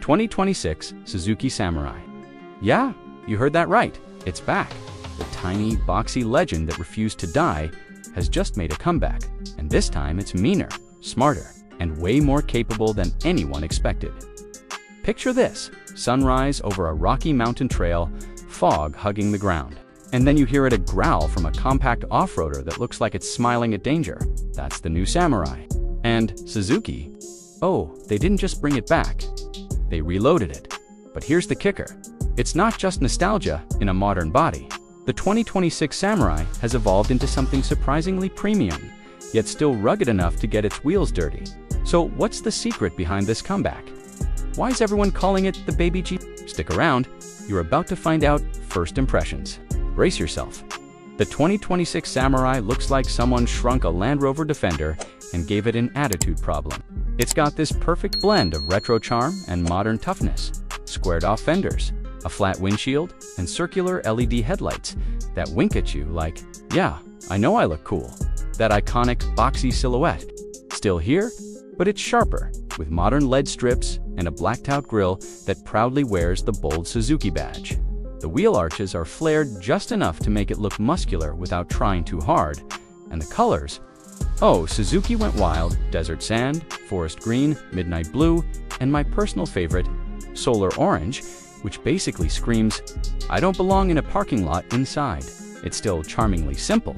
2026 Suzuki Samurai. Yeah, you heard that right. It's back. The tiny, boxy legend that refused to die has just made a comeback, and this time it's meaner, smarter, and way more capable than anyone expected. Picture this: sunrise over a rocky mountain trail, fog hugging the ground. And then you hear a growl from a compact off-roader that looks like it's smiling at danger. That's the new Samurai. And Suzuki, oh, they didn't just bring it back. They reloaded it. But here's the kicker. It's not just nostalgia in a modern body. The 2026 Samurai has evolved into something surprisingly premium, yet still rugged enough to get its wheels dirty. So what's the secret behind this comeback? Why is everyone calling it the baby Jeep? Stick around. You're about to find out first impressions. Brace yourself. The 2026 Samurai looks like someone shrunk a Land Rover Defender and gave it an attitude problem. It's got this perfect blend of retro charm and modern toughness. Squared-off fenders, a flat windshield, and circular LED headlights that wink at you like, yeah, I know I look cool. That iconic, boxy silhouette. Still here, but it's sharper, with modern LED strips and a blacked-out grille that proudly wears the bold Suzuki badge. The wheel arches are flared just enough to make it look muscular without trying too hard. And the colors? Oh, Suzuki went wild: desert sand, forest green, midnight blue, and my personal favorite, solar orange, which basically screams, I don't belong in a parking lot inside. It's still charmingly simple,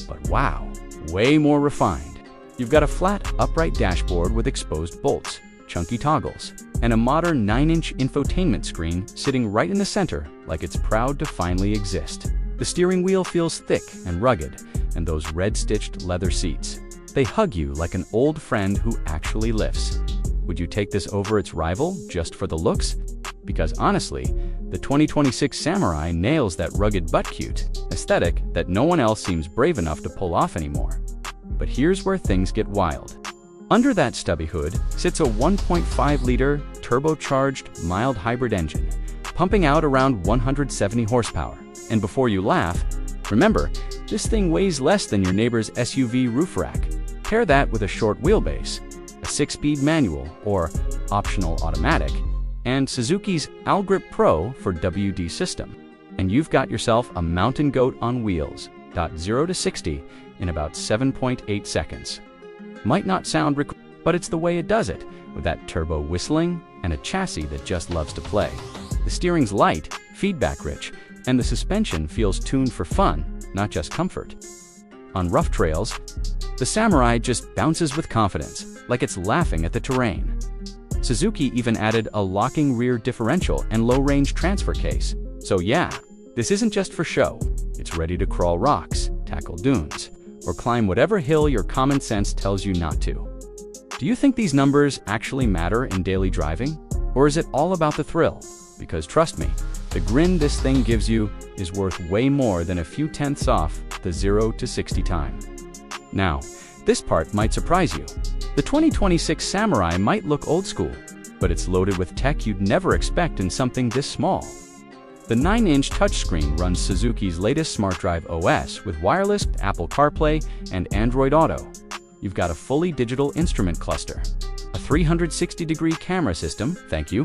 but wow, way more refined. You've got a flat, upright dashboard with exposed bolts, chunky toggles, and a modern 9-inch infotainment screen sitting right in the center like it's proud to finally exist. The steering wheel feels thick and rugged, and those red-stitched leather seats, they hug you like an old friend who actually lifts. Would you take this over its rival just for the looks? Because honestly, the 2026 Samurai nails that rugged but-cute aesthetic that no one else seems brave enough to pull off anymore. But here's where things get wild. Under that stubby hood sits a 1.5-liter turbocharged mild hybrid engine, pumping out around 170 horsepower. And before you laugh, remember, this thing weighs less than your neighbor's SUV roof rack. Pair that with a short wheelbase, a 6-speed manual or optional automatic, and Suzuki's Grip Pro for WD system, and you've got yourself a mountain goat on wheels. 0 to 60 in about 7.8 seconds. Might not sound but it's the way it does it, with that turbo whistling and a chassis that just loves to play. The steering's light, feedback-rich, and the suspension feels tuned for fun, not just comfort. On rough trails, the Samurai just bounces with confidence, like it's laughing at the terrain. Suzuki even added a locking rear differential and low-range transfer case. So yeah, this isn't just for show. It's ready to crawl rocks, tackle dunes, or climb whatever hill your common sense tells you not to. Do you think these numbers actually matter in daily driving? Or is it all about the thrill? Because trust me, the grin this thing gives you is worth way more than a few tenths off the 0 to 60 time. Now, this part might surprise you. The 2026 Samurai might look old school, but it's loaded with tech you'd never expect in something this small. The 9-inch touchscreen runs Suzuki's latest smart drive OS with wireless Apple CarPlay and Android Auto. You've got a fully digital instrument cluster, a 360-degree camera system, thank you,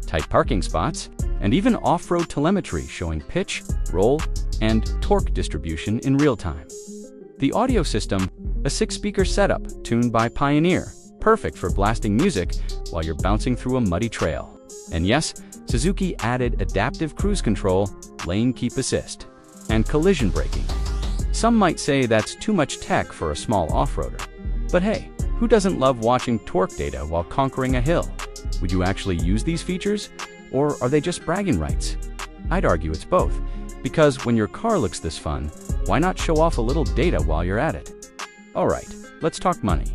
tight parking spots, and even off-road telemetry showing pitch, roll, and torque distribution in real time. The audio system, a 6-speaker setup tuned by Pioneer, perfect for blasting music while you're bouncing through a muddy trail. And yes, Suzuki added adaptive cruise control, lane keep assist, and collision braking. Some might say that's too much tech for a small off-roader. But hey, who doesn't love watching torque data while conquering a hill? Would you actually use these features? Or are they just bragging rights? I'd argue it's both, because when your car looks this fun, why not show off a little data while you're at it? Alright, let's talk money.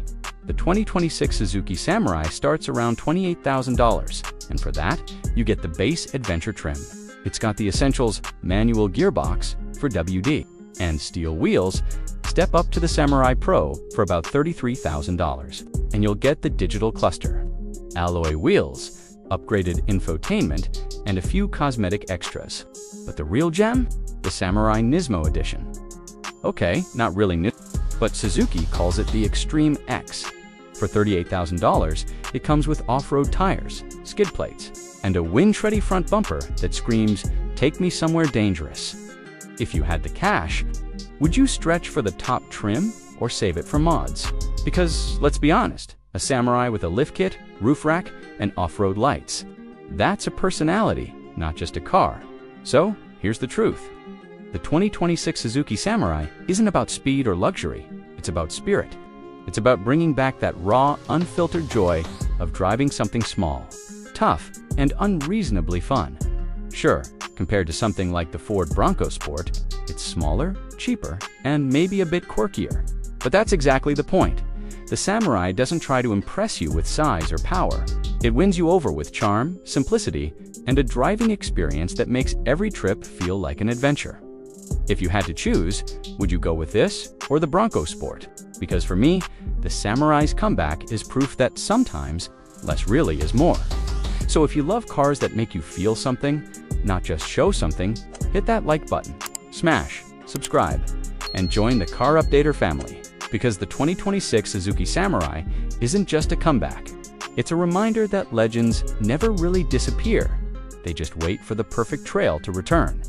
The 2026 Suzuki Samurai starts around $28,000, and for that, you get the base adventure trim. It's got the essentials manual gearbox for WD, and steel wheels. Step up to the Samurai Pro for about $33,000, and you'll get the digital cluster, alloy wheels, upgraded infotainment, and a few cosmetic extras. But the real gem? The Samurai Nismo Edition. Okay, not really Nismo, but Suzuki calls it the Extreme X. For $38,000, it comes with off-road tires, skid plates, and a wind-ready front bumper that screams, "Take me somewhere dangerous." If you had the cash, would you stretch for the top trim or save it for mods? Because, let's be honest, a Samurai with a lift kit, roof rack, and off-road lights. That's a personality, not just a car. So, here's the truth. The 2026 Suzuki Samurai isn't about speed or luxury, it's about spirit. It's about bringing back that raw, unfiltered joy of driving something small, tough, and unreasonably fun. Sure, compared to something like the Ford Bronco Sport, it's smaller, cheaper, and maybe a bit quirkier. But that's exactly the point. The Samurai doesn't try to impress you with size or power. It wins you over with charm, simplicity, and a driving experience that makes every trip feel like an adventure. If you had to choose, would you go with this or the Bronco Sport? Because for me, the Samurai's comeback is proof that sometimes less really is more. So if you love cars that make you feel something, not just show something, hit that like button, smash, subscribe, and join the Car Updater family. Because the 2026 Suzuki Samurai isn't just a comeback. It's a reminder that legends never really disappear. They just wait for the perfect trail to return.